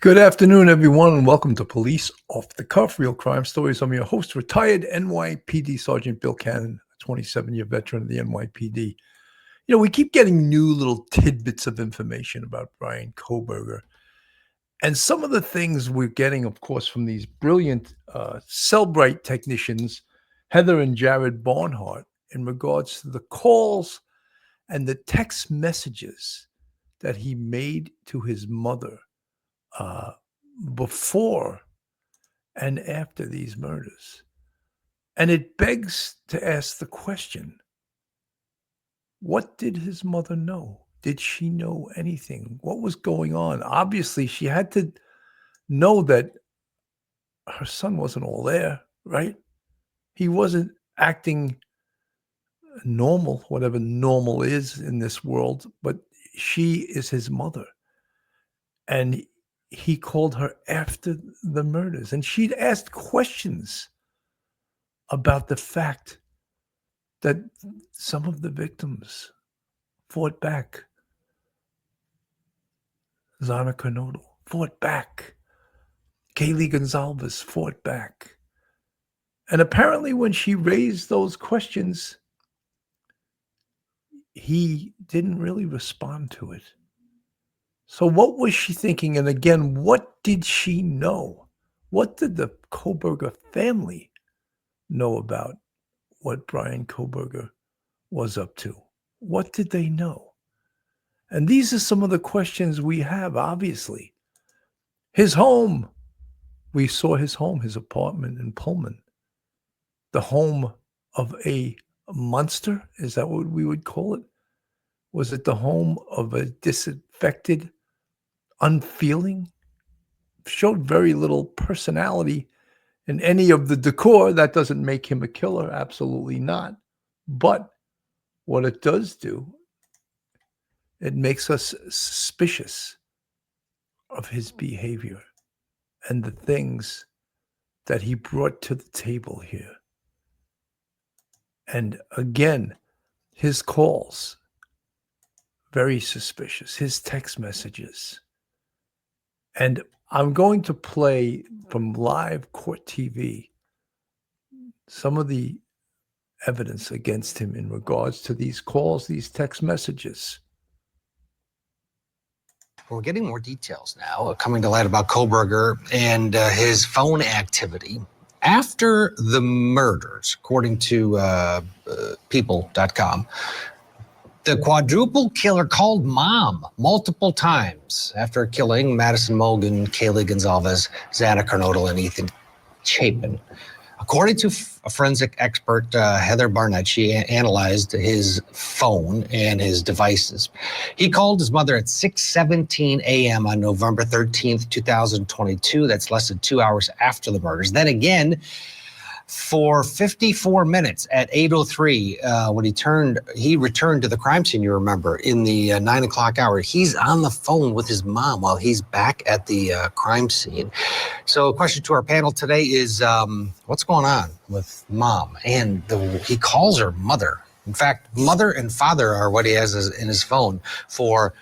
Good afternoon, everyone, and welcome to Police Off the Cuff, Real Crime Stories. I'm your host, retired NYPD Sergeant Bill Cannon, a 27-year veteran of the NYPD. You know, we keep getting new little tidbits of information about Brian Kohberger. And some of the things we're getting, of course, from these brilliant Cellbrite technicians, Heather and Jared Barnhart, in regards to the calls and the text messages that he made to his mother uh, before and after these murders. And it begs to ask the question, what did his mother know? Did she know anything? What was going on? Obviously, she had to know that her son wasn't all there, right? He wasn't acting normal, whatever normal is in this world, but she is his mother. And he called her after the murders, and she'd asked questions about the fact that some of the victims fought back. Mother Kernodle fought back. Kaylee Gonzalez fought back. And apparently when she raised those questions, he didn't really respond to it. So what was she thinking? And again, what did she know? What did the Kohberger family know about what Brian Kohberger was up to? What did they know? And these are some of the questions we have, obviously. His home. We saw his home, his apartment in Pullman. The home of a monster? Is that what we would call it? Was it the home of a disaffected, unfeeling? Showed very little personality in any of the decor. That doesn't make him a killer. Absolutely not. But what it does do, it makes us suspicious of his behavior and the things that he brought to the table here. And again, his calls, very suspicious. His text messages. And I'm going to play from live court TV some of the evidence against him in regards to these calls, these text messages. We're getting more details now coming to light about Kohberger and his phone activity after the murders, according to people.com. The quadruple killer called mom multiple times after killing Madison Mogan, Kaylee Gonzalez, Mother Kernodle, and Ethan Chapin. According to a forensic expert, Heather Barnett, she analyzed his phone and his devices. He called his mother at 6:17 a.m. on November 13th, 2022. That's less than 2 hours after the murders. Then again, for 54 minutes at 8:03, when he returned to the crime scene, you remember, in the 9 o'clock hour. He's on the phone with his mom while he's back at the crime scene. So a question to our panel today is, what's going on with mom? And he calls her mother. In fact, mother and father are what he has in his phone for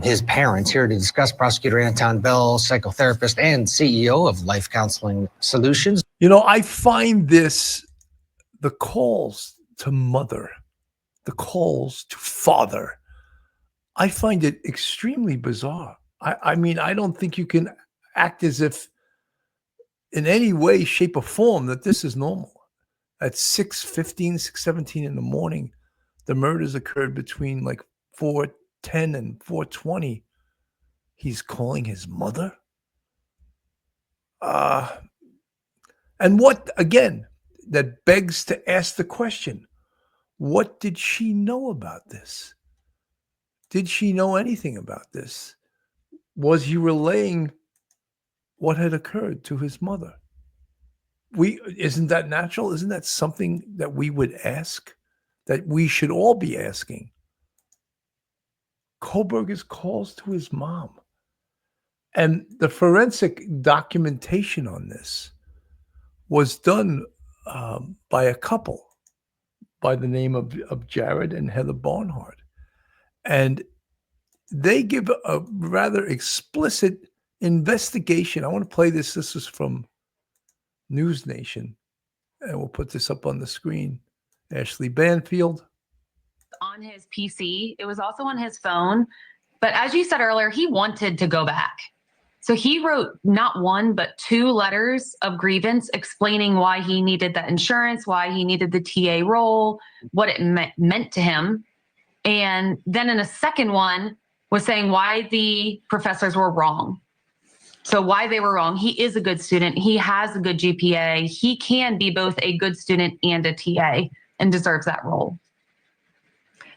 his parents. Here to discuss, Prosecutor Anton Bell, psychotherapist and CEO of Life Counseling Solutions. You know, I find the calls to mother, the calls to father, I find it extremely bizarre. I mean, I don't think you can act as if in any way, shape, or form that this is normal. At 6:15, 6:17 in the morning, the murders occurred between like 4:10 and 4:20. He's calling his mother? And what, again, that begs to ask the question, what did she know about this? Did she know anything about this? Was he relaying what had occurred to his mother? Isn't that natural? Isn't that something that we would ask, that we should all be asking? Kohberger's calls to his mom. And the forensic documentation on this was done by a couple by the name of Jared and Heather Barnhart. And they give a rather explicit investigation. I want to play this. This is from News Nation, and we'll put this up on the screen. Ashley Banfield. On his PC, it was also on his phone. But as you said earlier, he wanted to go back. So he wrote not one, but 2 letters of grievance explaining why he needed that insurance, why he needed the TA role, what it meant to him. And then in a second one was saying why the professors were wrong. So why they were wrong. He is a good student. He has a good GPA. He can be both a good student and a TA and deserves that role.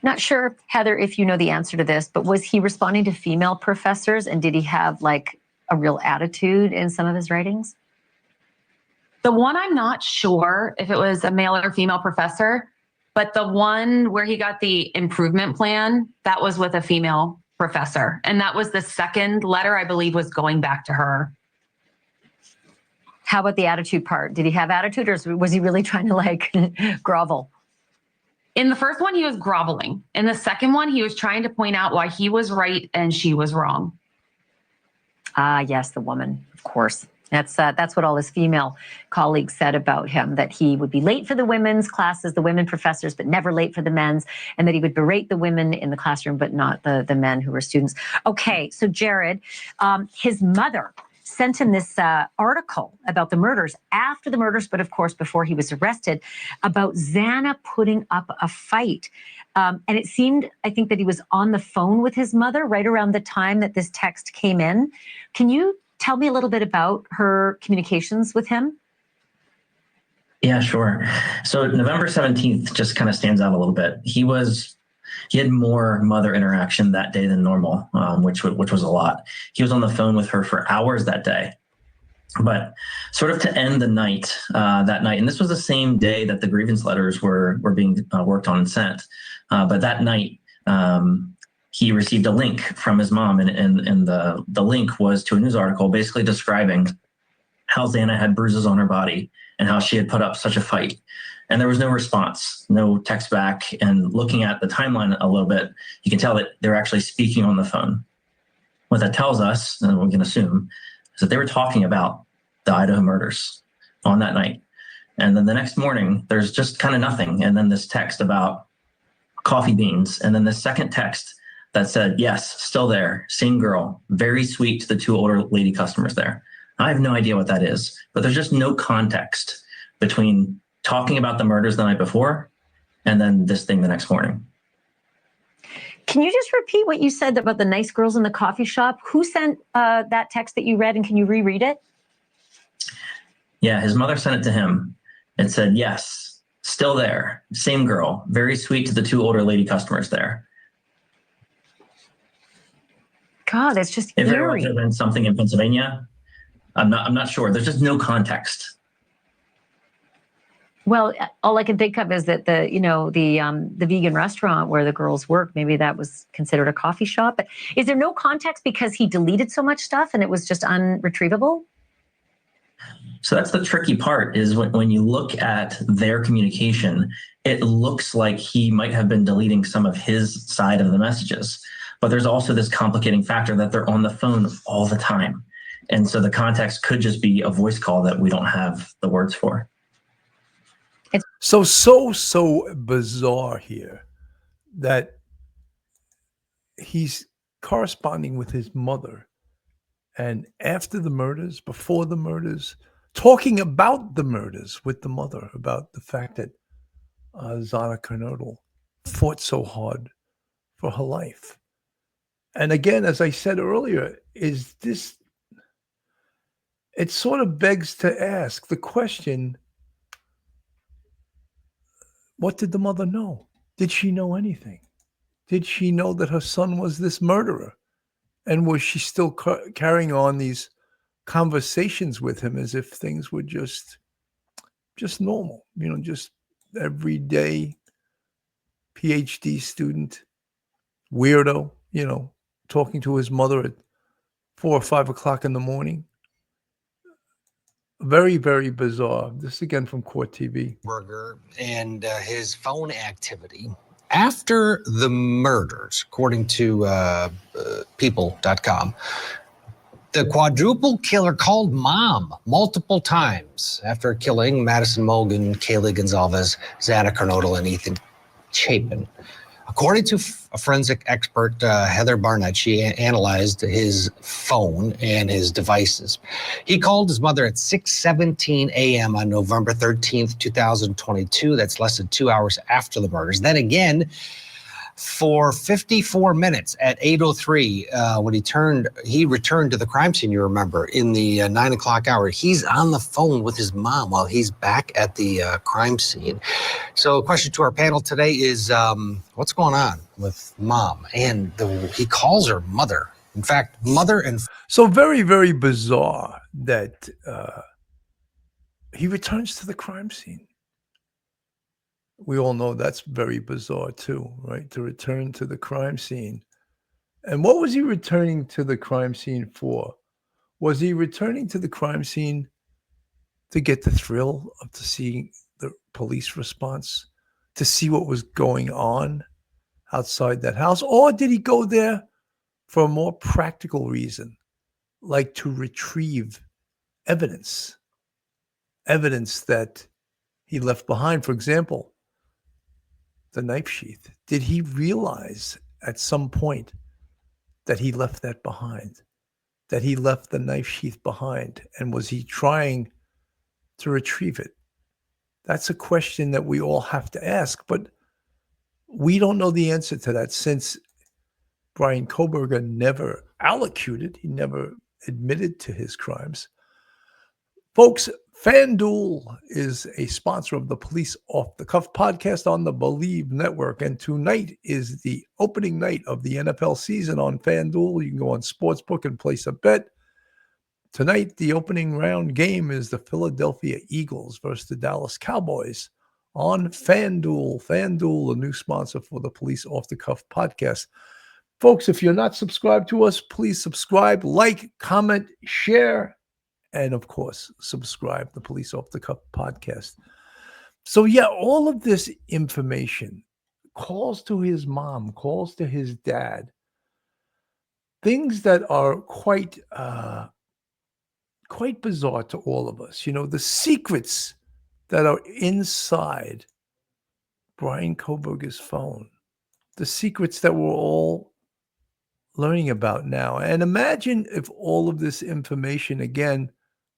Not sure, Heather, if you know the answer to this, but was he responding to female professors, and did he have like a real attitude in some of his writings? The one, I'm not sure if it was a male or female professor, but the one where he got the improvement plan, that was with a female professor. And that was the second letter, I believe, was going back to her. How about the attitude part? Did he have attitude, or was he really trying to like grovel? In the first one, he was groveling. In the second one, he was trying to point out why he was right and she was wrong. Ah, yes, the woman, of course. That's what all his female colleagues said about him, that he would be late for the women's classes, the women professors, but never late for the men's, and that he would berate the women in the classroom, but not the men who were students. Okay, so Jared, his mother sent him this article about the murders, after the murders, but of course before he was arrested, about Xana putting up a fight. And it seemed, I think, that he was on the phone with his mother right around the time that this text came in. Can you tell me a little bit about her communications with him? Yeah, sure. So November 17th just kind of stands out a little bit. He had more mother interaction that day than normal, which was a lot. He was on the phone with her for hours that day. But sort of to end the night, that night, and this was the same day that the grievance letters were being worked on and sent. But that night, he received a link from his mom, and the link was to a news article basically describing how Xana had bruises on her body and how she had put up such a fight. And there was no response, no text back. And looking at the timeline a little bit, you can tell that they're actually speaking on the phone. What that tells us, and we can assume, is that they were talking about the Idaho murders on that night. And then the next morning, there's just kind of nothing. And then this text about coffee beans. And then the second text that said, yes, still there, same girl, very sweet to the 2 older lady customers there. I have no idea what that is, but there's just no context between talking about the murders the night before and then this thing the next morning. Can you just repeat what you said about the nice girls in the coffee shop? Who sent that text that you read, and can you reread it? Yeah, his mother sent it to him. It said, yes, still there, same girl, very sweet to the 2 older lady customers there. God, that's just It very well eerie. could have been something in Pennsylvania. I'm not sure. There's just no context. Well, all I can think of is that the vegan restaurant where the girls work, maybe that was considered a coffee shop. But is there no context because he deleted so much stuff and it was just unretrievable? So that's the tricky part, is when you look at their communication, it looks like he might have been deleting some of his side of the messages. But there's also this complicating factor that they're on the phone all the time. And so the context could just be a voice call that we don't have the words for. So bizarre here that he's corresponding with his mother, and after the murders, before the murders, talking about the murders with the mother, about the fact that Mother Kernodle fought so hard for her life. And again, as I said earlier, it sort of begs to ask the question, what did the mother know? Did she know anything? Did she know that her son was this murderer? And was she still carrying on these conversations with him as if things were just normal, just everyday PhD student, weirdo, talking to his mother at 4 or 5 o'clock in the morning? Very, very bizarre. This again from Court TV. Kohberger and his phone activity after the murders, according to people.com. The quadruple killer called mom multiple times after killing Madison Mogan, Kaylee Gonzalez, Xana Kernodle, and Ethan Chapin. According to a forensic expert, Heather Barnett, she analyzed his phone and his devices. He called his mother at 6:17 a.m. on November 13th, 2022. That's less than 2 hours after the murders. Then again, for 54 minutes at 8:03, when he returned to the crime scene, you remember, in the 9 o'clock hour. He's on the phone with his mom while he's back at the crime scene. So a question to our panel today is, what's going on with mom? And he calls her mother. In fact, mother and... So very, very bizarre that he returns to the crime scene. We all know that's very bizarre too, right? To return to the crime scene. And what was he returning to the crime scene for? Was he returning to the crime scene to get the thrill of to see the police response, to see what was going on outside that house? Or did he go there for a more practical reason, like to retrieve evidence that he left behind? For example, the knife sheath. Did he realize at some point that he left that behind, that he left the knife sheath behind? And was he trying to retrieve it? That's a question that we all have to ask, but we don't know the answer to that, since Brian Kohberger never allocuted, he never admitted to his crimes. Folks, FanDuel is a sponsor of the Police Off the Cuff podcast on the Believe Network. And tonight is the opening night of the NFL season on FanDuel. You can go on Sportsbook and place a bet. Tonight, the opening round game is the Philadelphia Eagles versus the Dallas Cowboys on FanDuel. FanDuel, a new sponsor for the Police Off the Cuff podcast. Folks, if you're not subscribed to us, please subscribe, like, comment, share, and of course, subscribe the Police Off the Cuff podcast. So yeah, all of this information, calls to his mom, calls to his dad, things that are quite bizarre to all of us. You know, the secrets that are inside Brian Kohberger's phone, the secrets that we're all learning about now. And imagine if all of this information, again,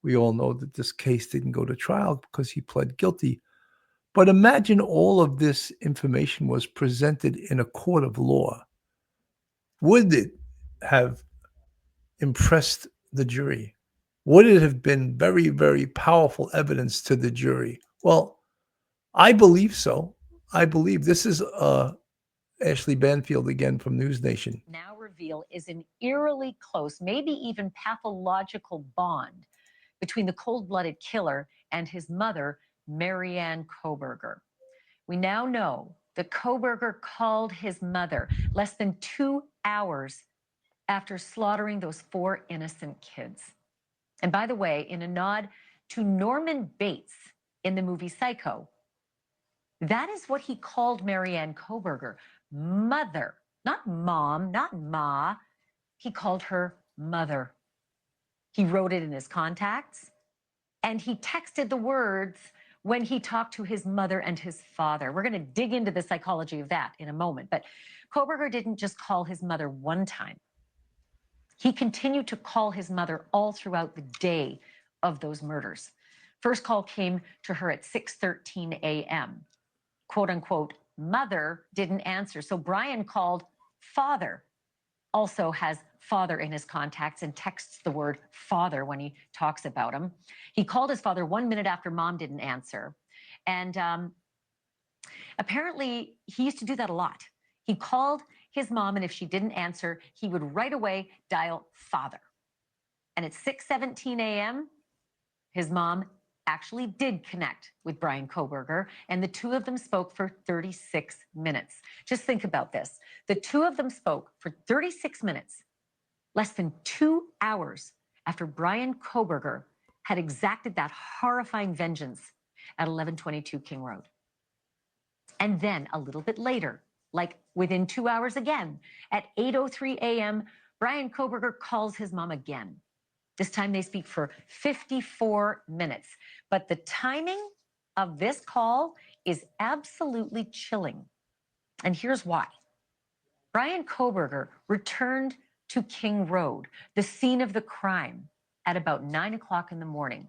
we all know that this case didn't go to trial because he pled guilty. But imagine all of this information was presented in a court of law. Would it have impressed the jury? Would it have been very, very powerful evidence to the jury? Well, I believe so. I believe this is Ashley Banfield again from News Nation. Now reveal is an eerily close, maybe even pathological bond between the cold-blooded killer and his mother, Marianne Kohberger. We now know that Kohberger called his mother less than 2 hours after slaughtering those 4 innocent kids. And by the way, in a nod to Norman Bates in the movie Psycho, that is what he called Marianne Kohberger, mother, not mom, not ma. He called her mother. He wrote it in his contacts, and he texted the words when he talked to his mother and his father. We're going to dig into the psychology of that in a moment. But Kohberger didn't just call his mother one time. He continued to call his mother all throughout the day of those murders. First call came to her at 6:13 a.m. Quote unquote, mother didn't answer. So Brian called father, also has father in his contacts and texts the word father when he talks about him. He called his father 1 minute after mom didn't answer. And apparently he used to do that a lot. He called his mom, and if she didn't answer, he would right away dial father. And at 6:17 a.m., his mom actually did connect with Brian Kohberger, and the two of them spoke for 36 minutes. Just think about this. The two of them spoke for 36 minutes, less than 2 hours after Brian Kohberger had exacted that horrifying vengeance at 1122 King Road. And then a little bit later, like within 2 hours again, at 8:03 a.m., Brian Kohberger calls his mom again. This time they speak for 54 minutes. But the timing of this call is absolutely chilling. And here's why. Brian Kohberger returned to King Road, the scene of the crime, at about 9 o'clock in the morning.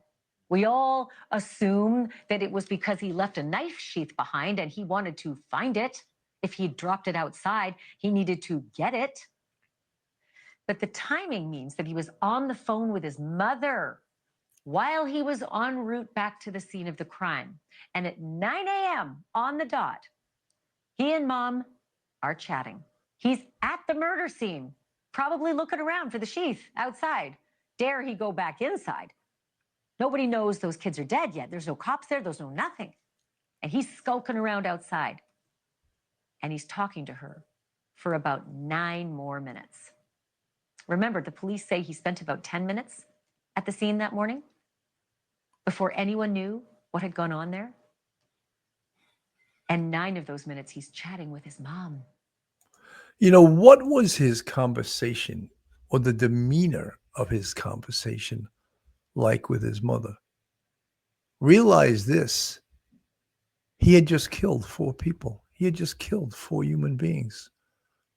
We all assume that it was because he left a knife sheath behind and he wanted to find it. If he dropped it outside, he needed to get it. But the timing means that he was on the phone with his mother while he was en route back to the scene of the crime. And at 9 a.m. on the dot, he and mom are chatting. He's at the murder scene, probably looking around for the sheath outside. Dare he go back inside? Nobody knows those kids are dead yet. There's no cops there. There's no nothing. And he's skulking around outside. And he's talking to her for about 9 more minutes. Remember, the police say he spent about 10 minutes at the scene that morning before anyone knew what had gone on there. And 9 of those minutes, he's chatting with his mom. You know, what was his conversation or the demeanor of his conversation like with his mother? Realize this. He had just killed 4 people. He had just killed 4 human beings.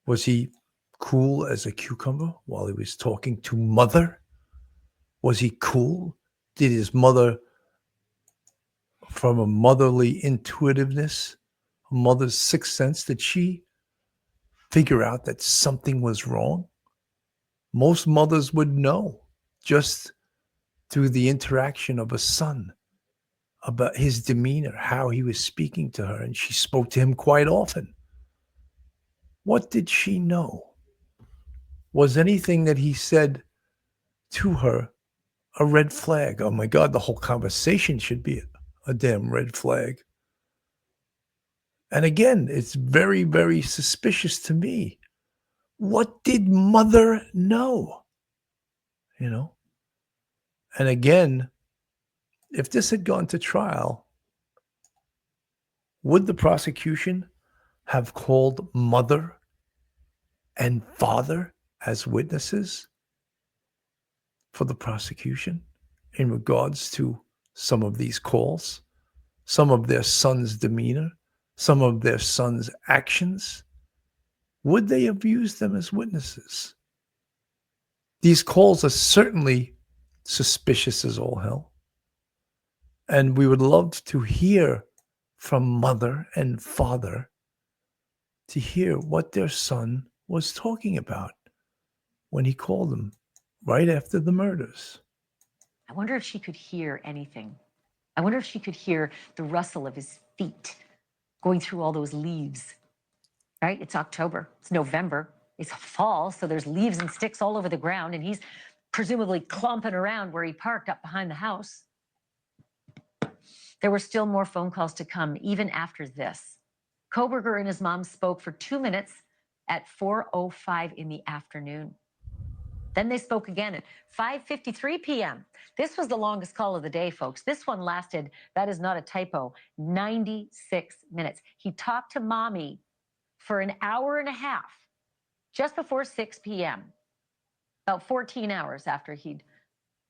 Was he cool as a cucumber while he was talking to mother? Was he cool? Did his mother, from a motherly intuitiveness, a mother's sixth sense, did she figure out that something was wrong? Most mothers would know just through the interaction of a son about his demeanor, how he was speaking to her, and she spoke to him quite often. What did she know? Was anything that he said to her a red flag? Oh my God, the whole conversation should be a damn red flag. And again, it's very, very suspicious to me. What did mother know? You know? And again, if this had gone to trial, would the prosecution have called mother and father as witnesses for the prosecution in regards to some of these calls, some of their son's demeanor, some of their son's actions? Would they have used them as witnesses? These calls are certainly suspicious as all hell. And we would love to hear from mother and father, to hear what their son was talking about when he called them right after the murders. I wonder if she could hear anything. I wonder if she could hear the rustle of his feet going through all those leaves, right? It's October, it's November, it's fall, so there's leaves and sticks all over the ground, and he's presumably clomping around where he parked up behind the house. There were still more phone calls to come, even after this. Kohberger and his mom spoke for 2 minutes at 4:05 in the afternoon. Then they spoke again at 5:53 p.m. This was the longest call of the day, folks. This one lasted, that is not a typo, 96 minutes. He talked to mommy for an hour and a half, just before 6 p.m., about 14 hours after he'd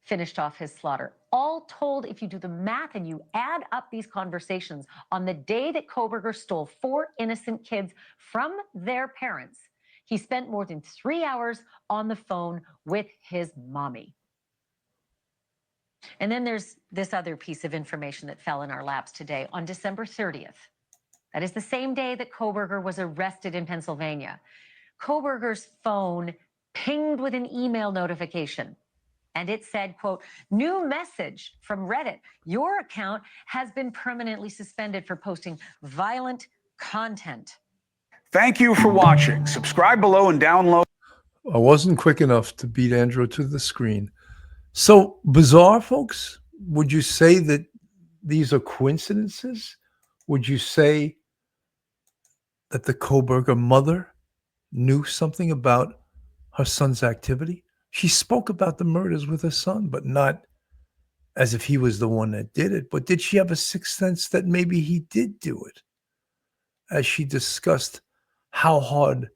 finished off his slaughter. All told, if you do the math and you add up these conversations on the day that Kohberger stole 4 innocent kids from their parents, he spent more than 3 hours on the phone with his mommy. And then there's this other piece of information that fell in our laps today. On December 30th, that is the same day that Kohberger was arrested in Pennsylvania, Kohberger's phone pinged with an email notification. And it said, quote, "New message from Reddit. Your account has been permanently suspended for posting violent content." Thank you for watching. Subscribe below and download. I wasn't quick enough to beat Andrew to the screen. So bizarre, folks? Would you say that these are coincidences? Would you say that the Kohberger mother knew something about her son's activity? She spoke about the murders with her son, but not as if he was the one that did it. But did she have a sixth sense that maybe he did do it? As she discussed how hard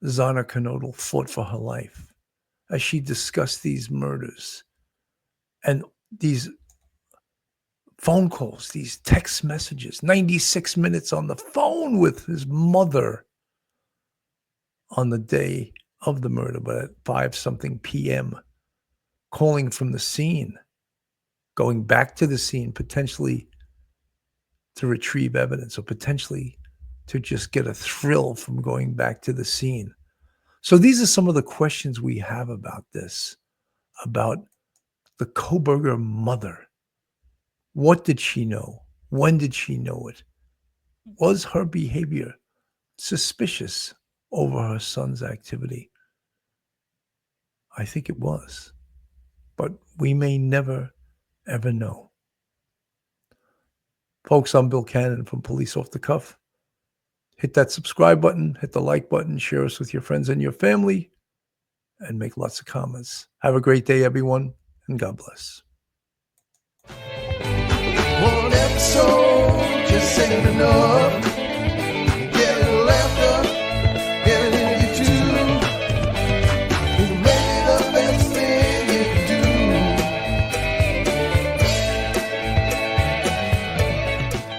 Mother Kernodle fought for her life, as she discussed these murders and these phone calls, these text messages, 96 minutes on the phone with his mother on the day of the murder, but at 5-something p.m., calling from the scene, going back to the scene, potentially to retrieve evidence or potentially to just get a thrill from going back to the scene. So these are some of the questions we have about this, about the Kohberger mother. What did she know? When did she know it? Was her behavior suspicious over her son's activity? I think it was, but we may never, ever know. Folks, I'm Bill Cannon from Police Off the Cuff. Hit that subscribe button, hit the like button, share us with your friends and your family, and make lots of comments. Have a great day, everyone, and God bless. One episode just ain't enough.